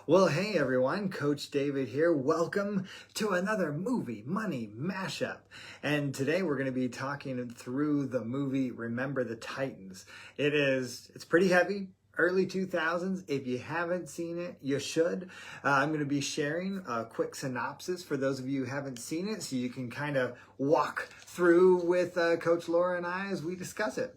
Well, hey everyone, Coach David here. Welcome to another movie money mashup. And today we're going to be talking through the movie Remember the Titans. It's pretty heavy. Early 2000s. If you haven't seen it, you should. I'm going to be sharing a quick synopsis for those of you who haven't seen it so you can kind of walk through with Coach Laura and I as we discuss it.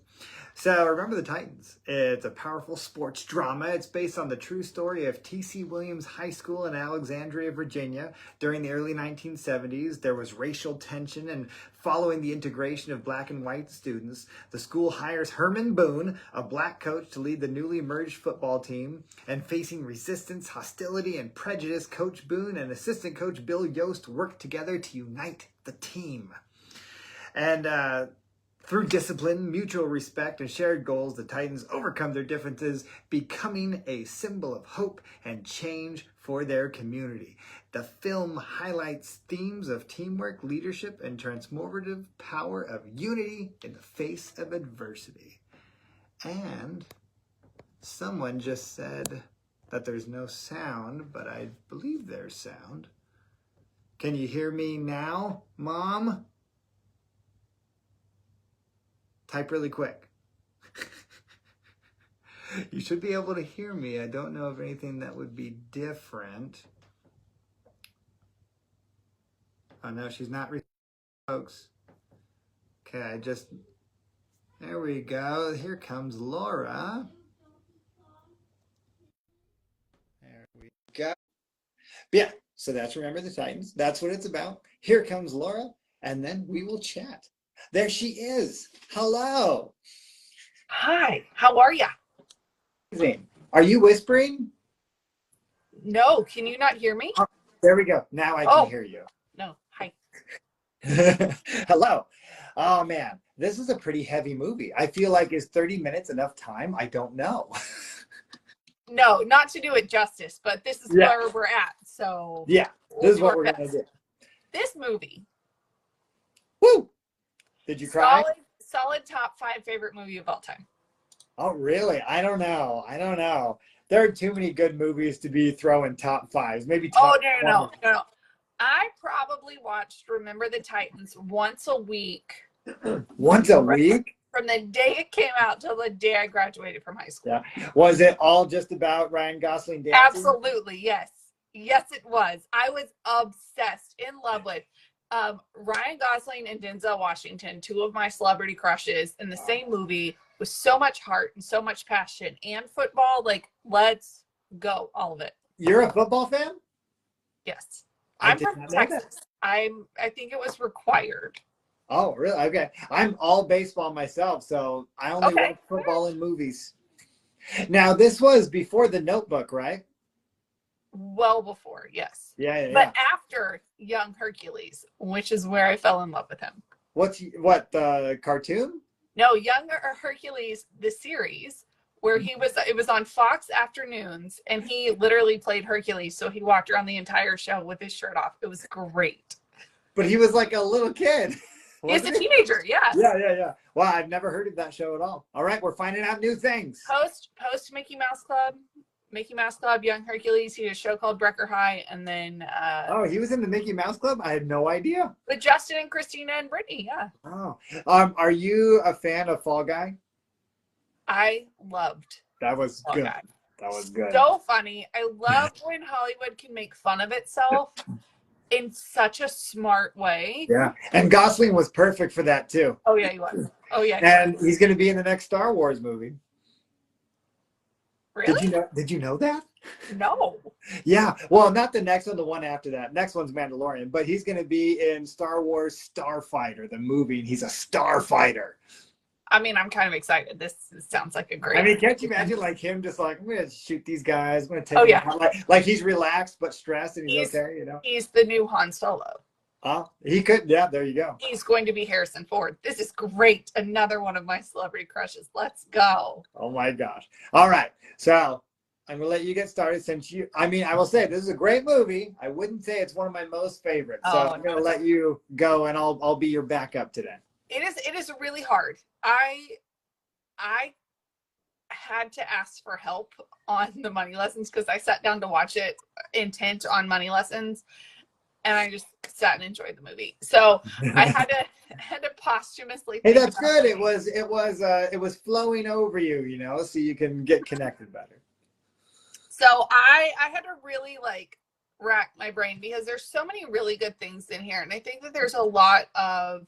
So Remember the Titans. It's a powerful sports drama. It's based on the true story of T.C. Williams High School in Alexandria, Virginia. During the early 1970s, there was racial tension, and following the integration of black and white students, the school hires Herman Boone, a black coach, to lead the newly merged football team. And facing resistance, hostility, and prejudice, Coach Boone and assistant coach Bill Yost work together to unite the team. And through discipline, mutual respect, and shared goals, the Titans overcome their differences, becoming a symbol of hope and change for their community. The film highlights themes of teamwork, leadership, and transformative power of unity in the face of adversity. And someone just said that there's no sound, but I believe there's sound. Can you hear me now, Mom? Type really quick. You should be able to hear me. I don't know of anything that would be different. Oh no, she's not folks. Okay, there we go. Here comes Laura. There we go. Yeah, so that's Remember the Titans. That's what it's about. Here comes Laura, and then we will chat. There she is. Hello. Hi, how are ya? Amazing. Are you whispering? No, can you not hear me? Oh, there we go. Now I can hear you. No, hi. Hello. Oh man, this is a pretty heavy movie. I feel like is 30 minutes enough time? I don't know. No, not to do it justice, but this is where we're at. So yeah, this is what we're gonna do. This movie. Woo! Did you cry? Solid top 5 favorite movie of all time. Oh really? I don't know. There are too many good movies to be throwing top 5s. Maybe top. No. I probably watched Remember the Titans once a week. Once a week? From the day it came out till the day I graduated from high school. Yeah. Was it all just about Ryan Gosling dancing? Absolutely, yes. Yes, it was. I was obsessed, in love with Ryan Gosling and Denzel Washington, 2 of my celebrity crushes in the same movie, with so much heart and so much passion, and football. Like, let's go, all of it. You're a football fan? Yes. I'm from Texas. I think it was required. Oh, really? Okay. I'm all baseball myself, so I only watch football in movies. Now, this was before The Notebook, right? Well before, yes. Yeah. But after Young Hercules, which is where I fell in love with him. What, the cartoon? No, Young Hercules, the series, where it was on Fox Afternoons, and he literally played Hercules, so he walked around the entire show with his shirt off. It was great. But he was like a little kid. He's a teenager, yeah. Yeah. Well, I've never heard of that show at all. All right, we're finding out new things. Post Mickey Mouse Club, Young Hercules. He had a show called Brecker High, and then he was in the Mickey Mouse Club? I had no idea. With Justin and Christina and Brittany, yeah. Oh. Are you a fan of Fall Guy? I loved that was Fall good. Guy. That was good. So funny. I love when Hollywood can make fun of itself in such a smart way. Yeah. And Gosling was perfect for that too. Oh yeah, he was. Oh yeah. And he's going to be in the next Star Wars movie. Really? Did you know that? No. Yeah. Well, not the next one, the one after that. Next one's Mandalorian, but he's going to be in Star Wars Starfighter, the movie, and he's a starfighter. I mean, I'm kind of excited. This sounds like a great. I mean, can't you imagine like him just like, I'm going to shoot these guys. I'm going to take them out. Like he's relaxed but stressed and he's okay, you know? He's the new Han Solo. He could. Yeah, there you go. He's going to be Harrison Ford. This is great. Another one of my celebrity crushes. Let's go. Oh my gosh. All right. So I'm going to let you get started I will say this is a great movie. I wouldn't say it's one of my most favorites. So I'm going to let you go and I'll be your backup today. It is really hard. I had to ask for help on the money lessons because I sat down to watch it intent on money lessons, and I just sat and enjoyed the movie. So I had to posthumously Hey, think that's about good. it. It was flowing over you, you know, so you can get connected better. So I had to really like rack my brain because there's so many really good things in here, and I think that there's a lot of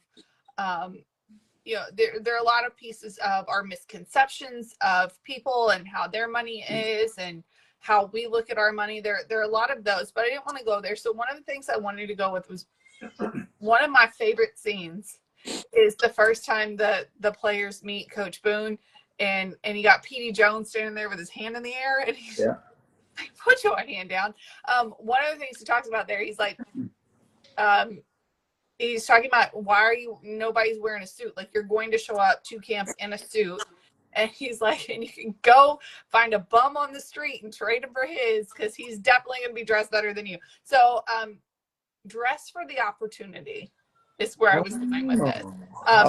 there are a lot of pieces of our misconceptions of people and how their money is and how we look at our money. There are a lot of those, but I didn't want to go there. So one of the things I wanted to go with was one of my favorite scenes is the first time the players meet Coach Boone, and you got Petey Jones standing there with his hand in the air, and he's like, put your hand down. One of the things he talks about there, he's like, he's talking about nobody's wearing a suit. Like, you're going to show up to camp in a suit. And he's like, and you can go find a bum on the street and trade him for his, because he's definitely going to be dressed better than you. So dress for the opportunity is where I was going with this.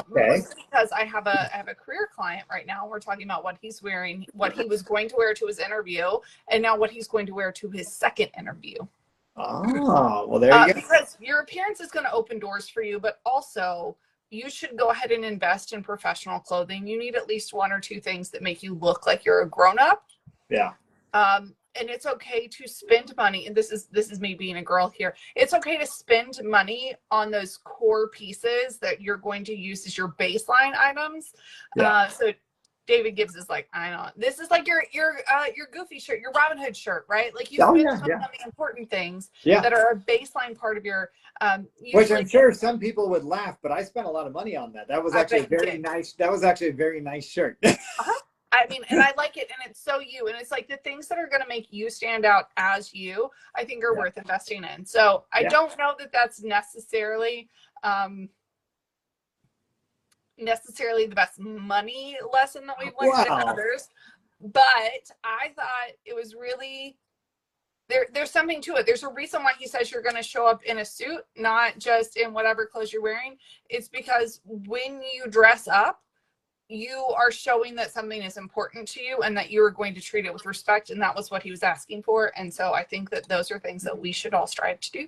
Mostly because I have a career client right now. We're talking about what he's wearing, what he was going to wear to his interview, and now what he's going to wear to his second interview. Oh, well, there you go. Because your appearance is going to open doors for you, but also you should go ahead and invest in professional clothing. You need at least one or two things that make you look like you're a grown-up. Yeah. And it's okay to spend money. And this is me being a girl here. It's okay to spend money on those core pieces that you're going to use as your baseline items. Yeah. So David Gibbs is like, I know this is like your Goofy shirt, your Robin Hood shirt, right? Like, you spend money on the important things that are a baseline part of your. Which I'm sure some people would laugh, but I spent a lot of money on that. That was actually a very nice. That was actually a very nice shirt. I mean, and I like it, and it's so you, and it's like the things that are going to make you stand out as you, I think are worth investing in. So I don't know that that's necessarily the best money lesson that we've learned in others, but I thought it was really there's something to it. There's a reason why he says you're going to show up in a suit, not just in whatever clothes you're wearing. It's because when you dress up, you are showing that something is important to you and that you are going to treat it with respect. And that was what he was asking for. And so I think that those are things that we should all strive to do.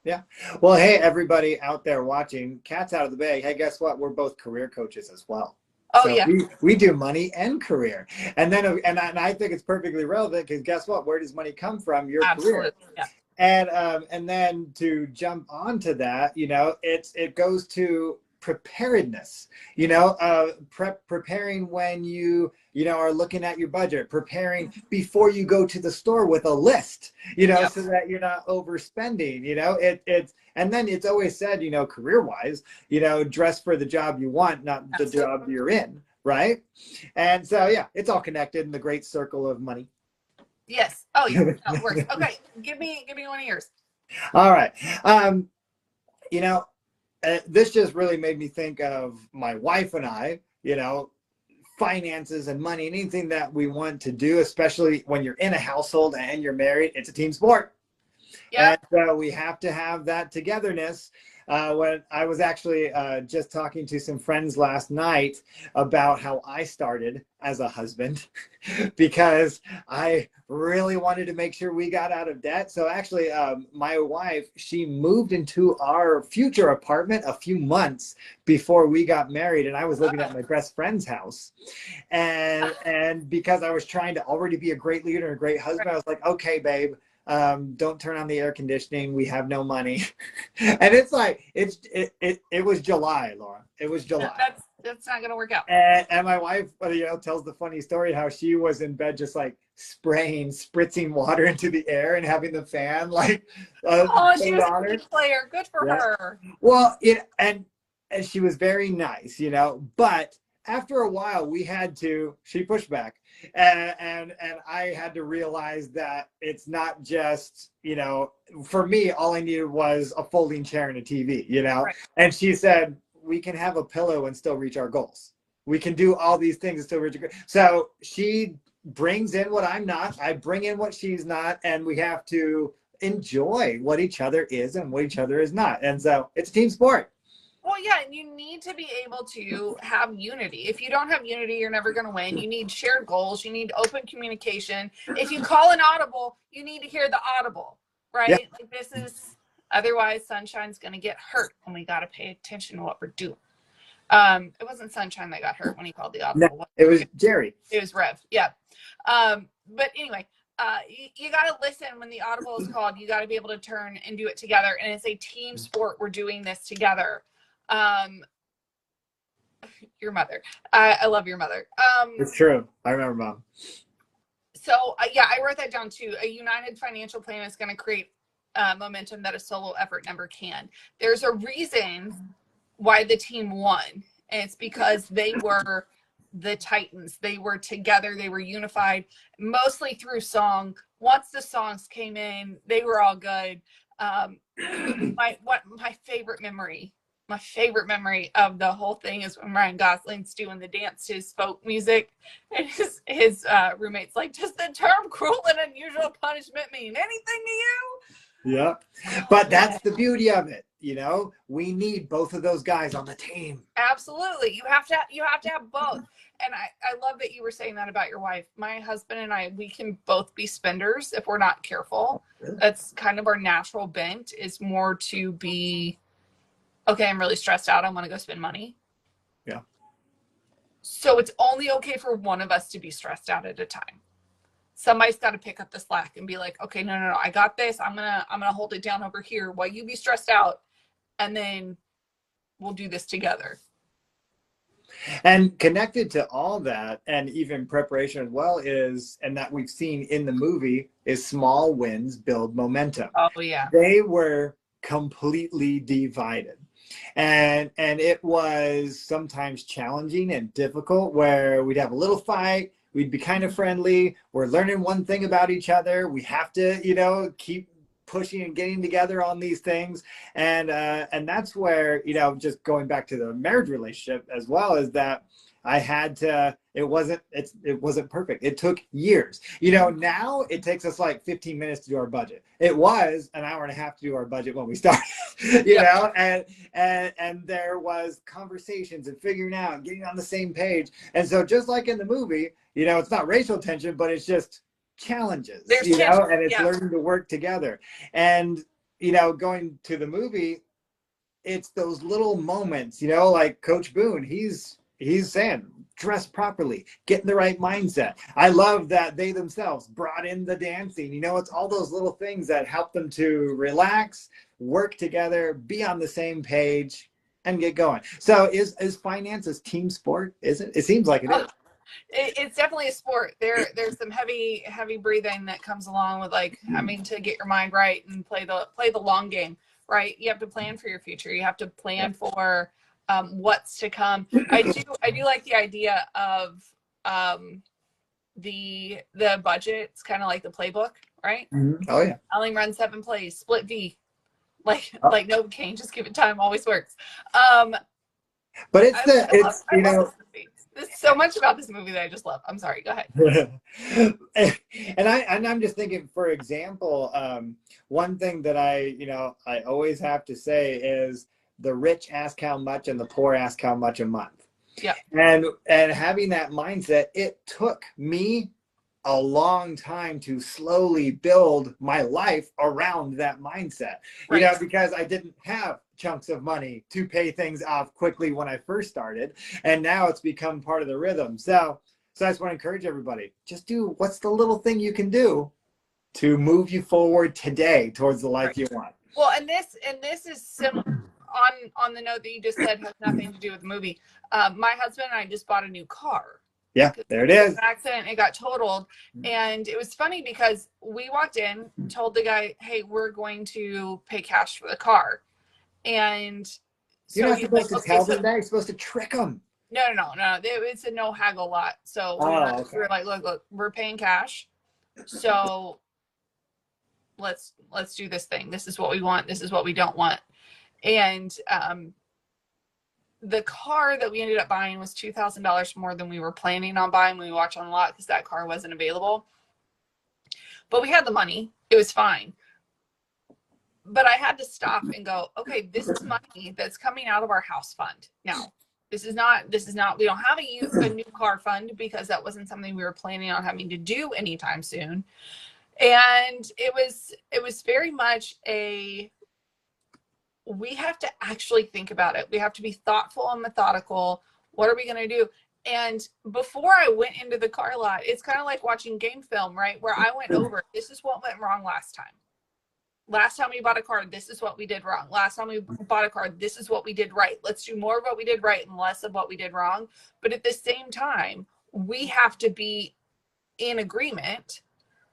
Yeah. Well, hey, everybody out there watching, cat's out of the bag. Hey, guess what? We're both career coaches as well. Oh, so we do money and career. And then, and I think it's perfectly relevant, because guess what? Where does money come from? Your career. Yeah. And then to jump onto that, you know, it goes to preparedness, you know, preparing when you are looking at your budget, preparing before you go to the store with a list, you know, so that you're not overspending, you know, and then it's always said, you know, career wise, you know, dress for the job you want, not the job you're in. Right. And so, yeah, it's all connected in the great circle of money. Yes. Oh, yeah. No, it works. Okay. Give me one of yours. All right. You know, this just really made me think of my wife and I, you know, finances and money, anything that we want to do, especially when you're in a household and you're married, it's a team sport. Yeah. And so we have to have that togetherness. When I was actually just talking to some friends last night about how I started as a husband, because I really wanted to make sure we got out of debt. So actually, my wife, she moved into our future apartment a few months before we got married, and I was living at my best friend's house. And because I was trying to already be a great leader and a great husband, I was like, okay, babe, don't turn on the air conditioning. We have no money. And it's like, it was July, Laura. It was July. That's not going to work out. And my wife, you know, tells the funny story how she was in bed just like spritzing water into the air and having the fan like. She was a good player. Good for her. Well, and she was very nice, you know, but after a while she pushed back, and I had to realize that it's not just, you know, for me, all I needed was a folding chair and a TV, you know. Right. And she said, we can have a pillow and still reach our goals. We can do all these things and still reach our goals. So she brings in what I'm not, I bring in what she's not, and we have to enjoy what each other is and what each other is not. And so it's a team sport. Well, yeah, and you need to be able to have unity. If you don't have unity, you're never going to win. You need shared goals. You need open communication. If you call an audible, you need to hear the audible, Yeah, right? Like this is, otherwise Sunshine's going to get hurt, and we got to pay attention to what we're doing. It wasn't Sunshine that got hurt when he called the no, audible. it was Jerry. It was Rev. Yeah. But anyway, you got to listen when the audible is called. You got to be able to turn and do it together. And it's a team sport. We're doing this together. Your mother. I love your mother. It's true. I remember, Mom. So yeah, I wrote that down too. A united financial plan is going to create momentum that a solo effort never can. There's a reason why the team won, and it's because they were the Titans. They were together. They were unified, mostly through song. Once the songs came in, they were all good. My favorite memory of the whole thing is when Ryan Gosling's doing the dance to his folk music, and his roommate's like, "Does the term cruel and unusual punishment mean anything to you?" Yeah, but that's the beauty of it. You know, we need both of those guys on the team. Absolutely, you have to have both. And I love that you were saying that about your wife. My husband and I, we can both be spenders if we're not careful. Really? That's kind of our natural bent, is more to be, okay, I'm really stressed out, I want to go spend money. Yeah. So it's only okay for one of us to be stressed out at a time. Somebody's got to pick up the slack and be like, okay, no, I got this. I'm gonna hold it down over here while you be stressed out, and then we'll do this together. And connected to all that, and even preparation as well, is, and that we've seen in the movie, is small wins build momentum. Oh yeah. They were completely divided. And it was sometimes challenging and difficult, where we'd have a little fight, we'd be kind of friendly, we're learning one thing about each other, we have to, keep pushing and getting together on these things. And that's where, just going back to the marriage relationship as well, is that I had to, it wasn't perfect. It took years. Now it takes us like 15 minutes to do our budget. It was an hour and a half to do our budget when we started, and there was conversations and figuring out and getting on the same page. And so just like in the movie, it's not racial tension, but it's just challenges, and it's learning to work together. And, going to the movie, it's those little moments, like Coach Boone, he's saying, dress properly, get in the right mindset. I love that they themselves brought in the dancing. It's all those little things that help them to relax, work together, be on the same page, and get going. So is finance a team sport? Is it? It seems like it is. It's definitely a sport. There's some heavy breathing that comes along with, like, having to get your mind right and play the long game, right? You have to plan for your future. You have to plan for what's to come. I do like the idea of the budget. It's kind of like the playbook, right? Mm-hmm. Oh yeah. I only run 7 plays, split V, like Novocaine, just give it time, always works. But there's so much about this movie that I just love. I'm sorry, go ahead. And I'm just thinking, for example, one thing that I always have to say is, the rich ask how much and the poor ask how much a month. Yeah. And having that mindset, it took me a long time to slowly build my life around that mindset, right. Because I didn't have chunks of money to pay things off quickly when I first started. And now it's become part of the rhythm. So I just want to encourage everybody, just do what's the little thing you can do to move you forward today towards the life you want. Well, and this is similar on the note that you just said, has nothing to do with the movie. My husband and I just bought a new car. Yeah, there it is. An accident, it got totaled. And it was funny because we walked in, told the guy, hey, we're going to pay cash for the car. And so you're not supposed to tell them that. You're supposed to trick them. No. It's a no haggle lot. So we were like, look, we're paying cash. So let's do this thing. This is what we want. This is what we don't want. And the car that we ended up buying was $2,000 more than we were planning on buying when we watched on the lot, because that car wasn't available. But we had the money. It was fine. but I had to stop and go, okay, this is money that's coming out of our house fund. Now, this is not, we don't have a new car fund because that wasn't something we were planning on having to do anytime soon. And it was very much we have to actually think about it. We have to be thoughtful and methodical. What are we going to do? And before I went into the car lot, it's kind of like watching game film, right? Where I went over, this is what went wrong last time. Last time we bought a car, this is what we did wrong. Last time we bought a car, this is what we did right. Let's do more of what we did right and less of what we did wrong. But at the same time, we have to be in agreement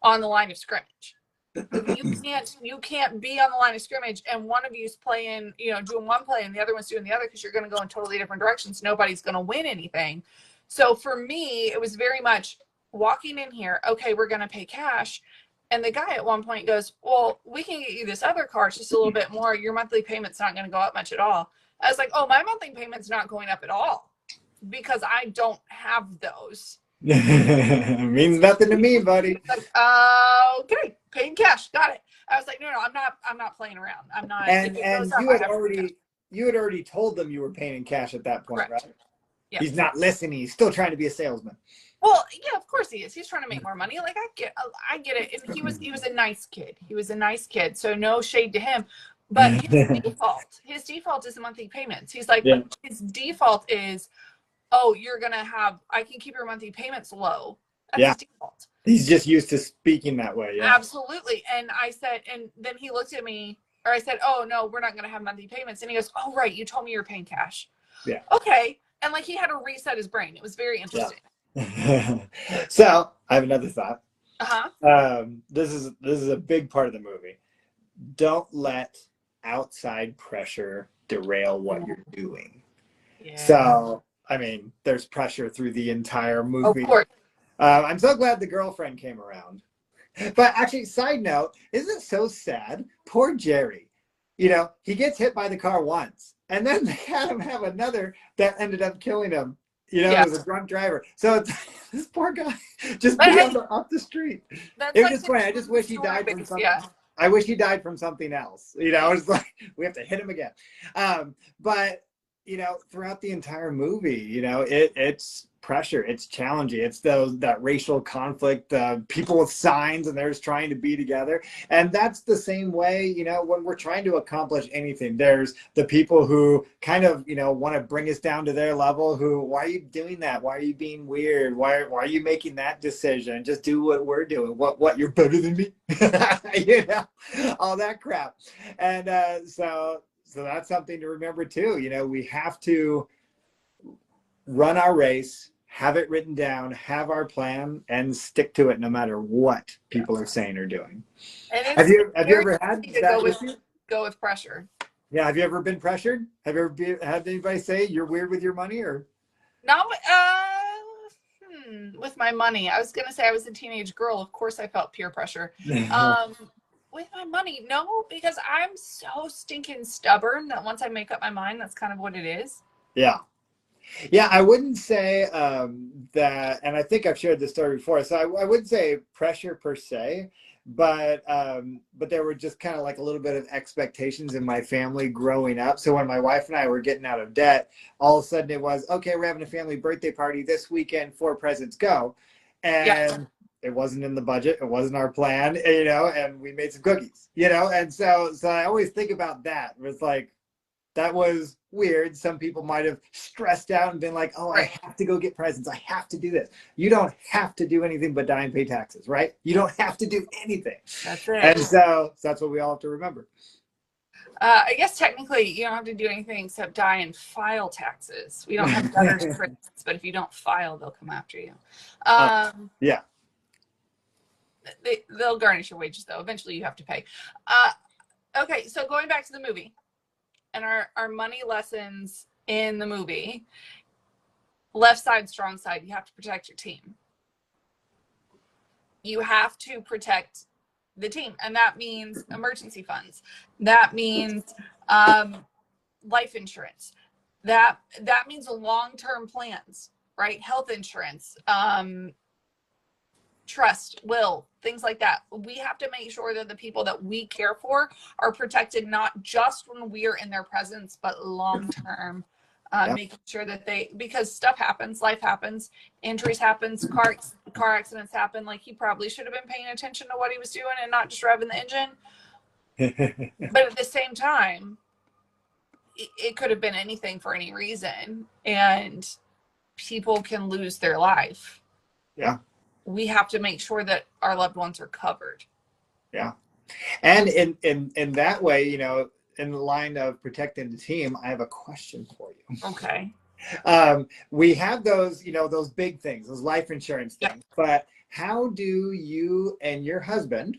on the line of scrimmage. You can't be on the line of scrimmage and one of you's playing, doing one play and the other one's doing the other, because you're going to go in totally different directions. Nobody's going to win anything. So for me, it was very much walking in here. Okay, we're going to pay cash. And the guy at one point goes, well, we can get you this other car. It's just a little bit more. Your monthly payment's not going to go up much at all. I was like, oh, my monthly payment's not going up at all because I don't have those. Means nothing to me, buddy. Like, okay, paying cash, got it. I was like, no, I'm not playing around. I'm not. And you had already told them you were paying in cash at that point, correct. Right? Yeah. He's not listening. He's still trying to be a salesman. Well, yeah, of course he is. He's trying to make more money. Like I get it. And he was a nice kid. He was a nice kid. So no shade to him. But his default is the monthly payments. He's like, but his default is, oh, I can keep your monthly payments low. That's his default. He's just used to speaking that way. Yeah. Absolutely. And I said, and then he looked at me, or I said, oh no, we're not going to have monthly payments. And he goes, oh, right. You told me you were paying cash. Yeah. Okay. And like he had to reset his brain. It was very interesting. Yeah. So I have another thought. This is a big part of the movie. Don't let outside pressure derail what you're doing. Yeah. So I mean, there's pressure through the entire movie. Of course. I'm so glad the girlfriend came around. But actually, side note, isn't it so sad? Poor Jerry. He gets hit by the car once, and then they had him have another that ended up killing him. It was a drunk driver. So it's, this poor guy just off the street. It was just funny. I just wish he died from something. Yeah. I wish he died from something else. I was like, we have to hit him again. But throughout the entire movie, it's pressure, it's challenging, it's that racial conflict, people with signs and they're just trying to be together. And that's the same way, when we're trying to accomplish anything, there's the people who kind of, want to bring us down to their level, who, why are you doing that? Why are you being weird? Why are you making that decision? Just do what we're doing. What you're better than me? All that crap. And so that's something to remember too. We have to run our race, have it written down, have our plan, and stick to it no matter what people are saying or doing. Have you ever had that go with pressure? Yeah. Have you ever been pressured? Have you ever had anybody say you're weird with your money? Or no? With my money, I was gonna say I was a teenage girl. Of course, I felt peer pressure. With my money, no, because I'm so stinking stubborn that once I make up my mind, that's kind of what it is. Yeah. Yeah, I wouldn't say that, and I think I've shared this story before, so I wouldn't say pressure per se, but there were just kind of like a little bit of expectations in my family growing up. So when my wife and I were getting out of debt, all of a sudden it was, okay, we're having a family birthday party this weekend, 4 presents, go. And it wasn't in the budget. It wasn't our plan, and we made some cookies, and so I always think about that. It was like, that was weird. Some people might have stressed out and been like, oh, I have to go get presents. I have to do this. You don't have to do anything but die and pay taxes, right? You don't have to do anything. That's it. And so that's what we all have to remember. I guess technically you don't have to do anything except die and file taxes. We don't have debtors, for instance, but if you don't file, they'll come after you. Yeah. They'll garnish your wages, though. Eventually you have to pay. Okay, so going back to the movie and our money lessons in the movie, left side, strong side, you have to protect your team. You have to protect the team, and that means emergency funds. That means life insurance. That means long-term plans, right? Health insurance. trust, will, things like that. We have to make sure that the people that we care for are protected, not just when we are in their presence, but long term. Making sure that because stuff happens, life happens, injuries happens, car accidents happen. Like, he probably should have been paying attention to what he was doing and not just revving the engine. But at the same time, it could have been anything for any reason, and people can lose their life. Yeah. We have to make sure that our loved ones are covered. Yeah. And in that way, you know, in the line of protecting the team, I have a question for you. Okay. We have those, you know, those big things, those life insurance things, Yep. but how do you and your husband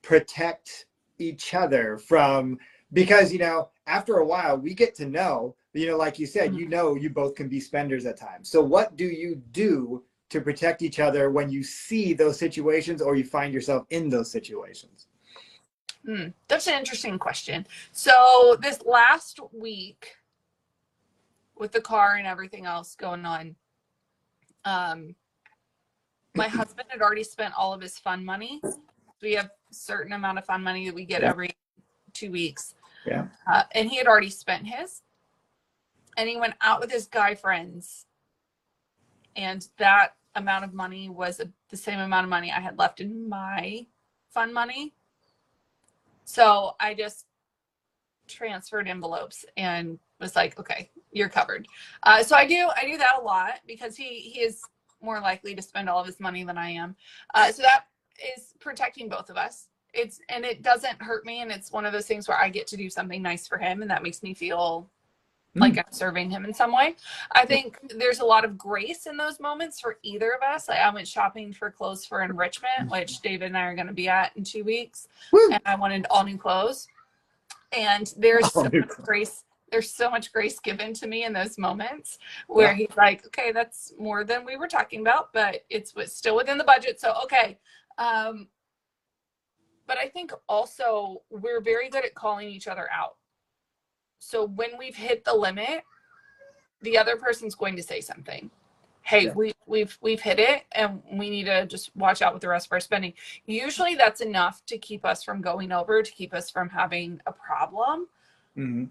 protect each other from, because, you know, after a while we get to know, you know, like you said, you know, you both can be spenders at times. So what do you do to protect each other when you see those situations or you find yourself in those situations? That's an interesting question. So this last week, with the car and everything else going on, my husband had already spent all of his fund money. We have a certain amount of fund money that we get every 2 weeks. Yeah. And he had already spent his. And he went out with his guy friends. And that amount of money was the same amount of money I had left in my fund money. So I just transferred envelopes and was like, okay, you're covered. So I do that a lot, because he is more likely to spend all of his money than I am. So that is protecting both of us. And it doesn't hurt me. And it's one of those things where I get to do something nice for him, and that makes me feel like I'm serving him in some way. I think there's a lot of grace in those moments for either of us. Like, I went shopping for clothes for enrichment, which David and I are going to be at in 2 weeks. And I wanted all new clothes. And there's so much grace. There's so much grace given to me in those moments where he's like, okay, that's more than we were talking about, but it's still within the budget. So, okay. But I think also we're very good at calling each other out. So when we've hit the limit, the other person's going to say something. Hey, we've hit it, and we need to just watch out with the rest of our spending. Usually that's enough to keep us from going over, to keep us from having a problem. Mm-hmm.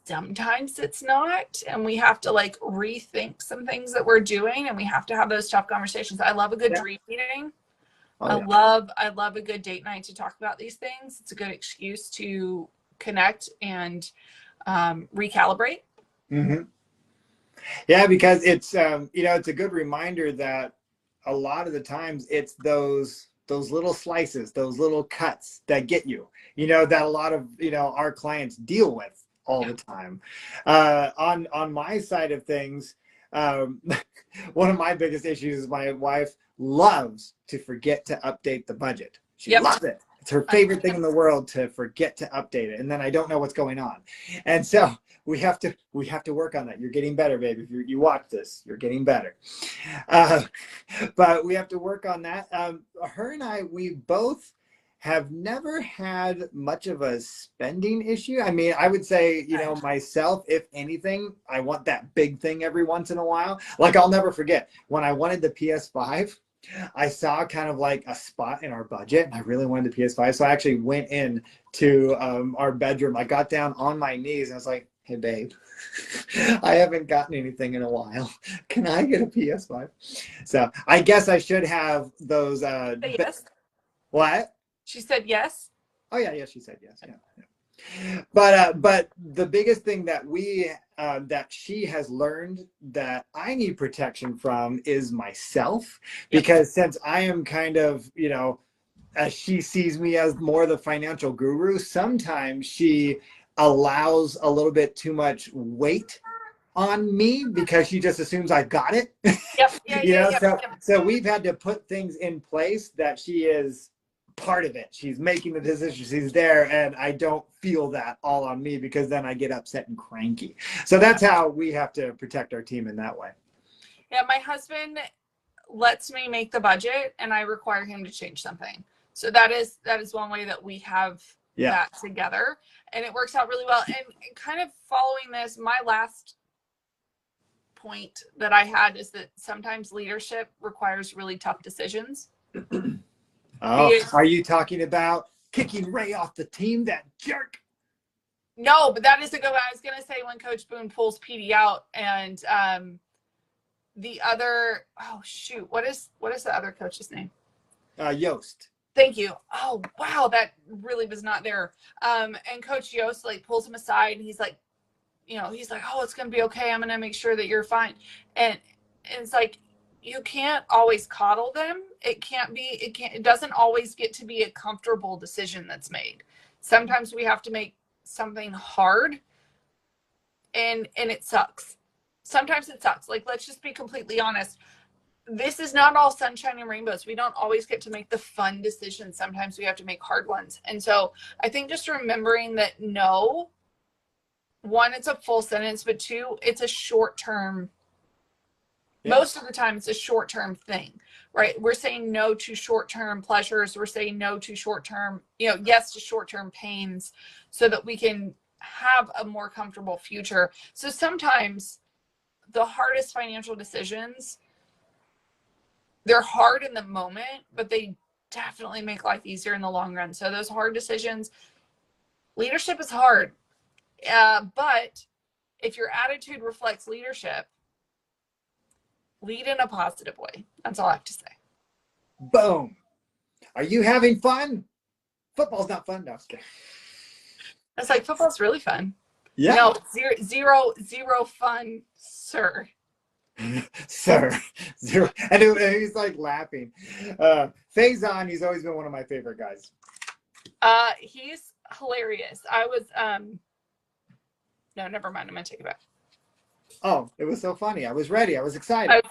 Sometimes it's not, and we have to like rethink some things that we're doing, and we have to have those tough conversations. I love a good dream meeting. I love a good date night to talk about these things. It's a good excuse to connect and recalibrate. Mm-hmm. Yeah, because it's you know, it's a good reminder that a lot of the times it's those little slices, those little cuts that get you, you know, that a lot of, you know, our clients deal with all the time. On my side of things, one of my biggest issues is my wife loves to forget to update the budget. She loves it. It's her favorite thing in the world to forget to update it. And then I don't know what's going on. And so we have to work on that. You're getting better, baby. If you watch this, you're getting better. But we have to work on that. Her and I, we both have never had much of a spending issue. I mean, I would say, you know, myself, if anything, I want that big thing every once in a while. Like, I'll never forget when I wanted the PS5, I saw kind of like a spot in our budget, and I really wanted the PS5. So I actually went in to our bedroom. I got down on my knees and I was like, hey, babe, I haven't gotten anything in a while. Can I get a PS5? So I guess I should have those. Yes. What? She said yes. Oh yeah, she said yes. Yeah. But the biggest thing that that she has learned that I need protection from is myself, because since I am kind of, you know, as she sees me as more the financial guru, sometimes she allows a little bit too much weight on me because she just assumes I got it. So we've had to put things in place that she is part of it. She's making the decision. She's there, and I don't feel that all on me, because then I get upset and cranky. So that's how we have to protect our team in that way. Yeah, my husband lets me make the budget, and I require him to change something. So that is one way that we have that together, and it works out really well. And kind of following this, my last point that I had is that sometimes leadership requires really tough decisions. Oh, are you talking about kicking Ray off the team, that jerk? No, but that is a good one. I was going to say when Coach Boone pulls PD out and the other, oh shoot, what is the other coach's name? Yost. Thank you. Oh, wow, that really was not there. And Coach Yost like pulls him aside and he's like, he's like, oh, it's going to be okay. I'm going to make sure that you're fine. And it's like, you can't always coddle them. It doesn't always get to be a comfortable decision that's made. Sometimes we have to make something hard and it sucks. Sometimes it sucks. Like, let's just be completely honest. This is not all sunshine and rainbows. We don't always get to make the fun decisions. Sometimes we have to make hard ones. And so I think just remembering that, no, one, it's a full sentence, but two, it's a short-term. Yeah. Most of the time it's a short-term thing, right? We're saying no to short-term pleasures. We're saying no to short-term, yes to short-term pains so that we can have a more comfortable future. So sometimes the hardest financial decisions, they're hard in the moment, but they definitely make life easier in the long run. So those hard decisions, leadership is hard. But if your attitude reflects leadership, lead in a positive way. That's all I have to say. Boom. Are you having fun? Football's not fun. No, I'm kidding. It's like, football's really fun. Yeah. No, zero fun, sir. Sir, zero. And he's like laughing. Faison, he's always been one of my favorite guys. He's hilarious. I was, no, never mind. I'm going to take it back. Oh, it was so funny. I was ready. I was excited.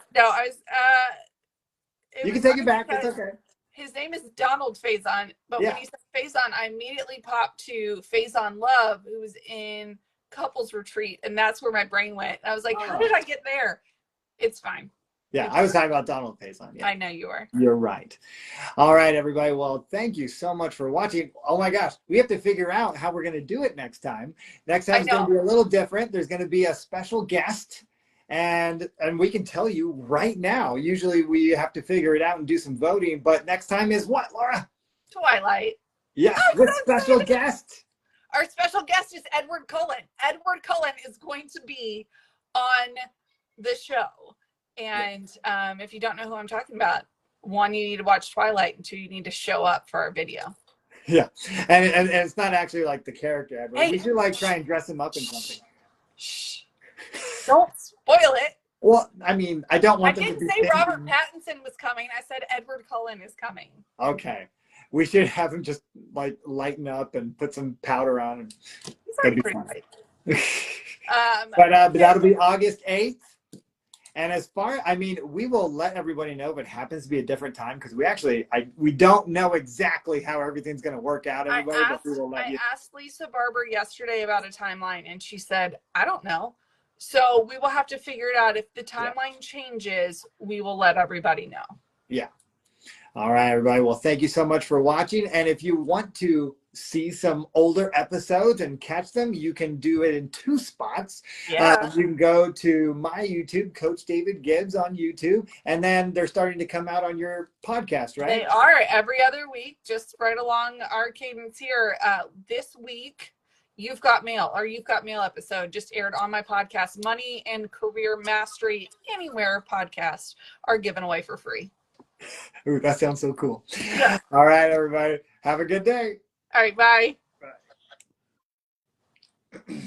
You can take it back. It's okay. His name is Donald Faison, but when he said Faison, I immediately popped to Faison Love, who was in couples retreat, and that's where my brain went. I was like, how did I get there? It's fine. Yeah, I was talking about Donald Faison. Yeah. I know you are. You're right. All right, everybody. Well, thank you so much for watching. Oh my gosh, we have to figure out how we're going to do it next time. Next time is going to be a little different. There's going to be a special guest, and we can tell you right now. Usually we have to figure it out and do some voting, but next time is what, Laura? Twilight. Yeah, with special guest. Our special guest is Edward Cullen. Edward Cullen is going to be on the show. And if you don't know who I'm talking about, one, you need to watch Twilight, and two, you need to show up for our video. Yeah, and it's not actually like the character, Edward. Hey, we should like try and dress him up in something. Shh. Don't spoil it. Well, I mean, I don't want them to be. I didn't say Robert Pattinson was coming. I said Edward Cullen is coming. Okay. We should have him just like lighten up and put some powder on. And he's already pretty light. But that'll be August 8th. And we will let everybody know if it happens to be a different time, because we don't know exactly how everything's going to work out. I asked Lisa Barber yesterday about a timeline, and she said, I don't know. So we will have to figure it out. If the timeline changes, we will let everybody know. Yeah. All right, everybody. Well, thank you so much for watching. And if you want to see some older episodes and catch them, you can do it in two spots. Yeah. You can go to my YouTube, Coach David Gibbs on YouTube, and then they're starting to come out on your podcast, right? They are every other week, just right along our cadence here. This week, You've Got Mail episode just aired on my podcast. Money and Career Mastery Anywhere podcast are given away for free. Ooh, that sounds so cool. Yeah. All right, everybody. Have a good day. All right, bye. Bye.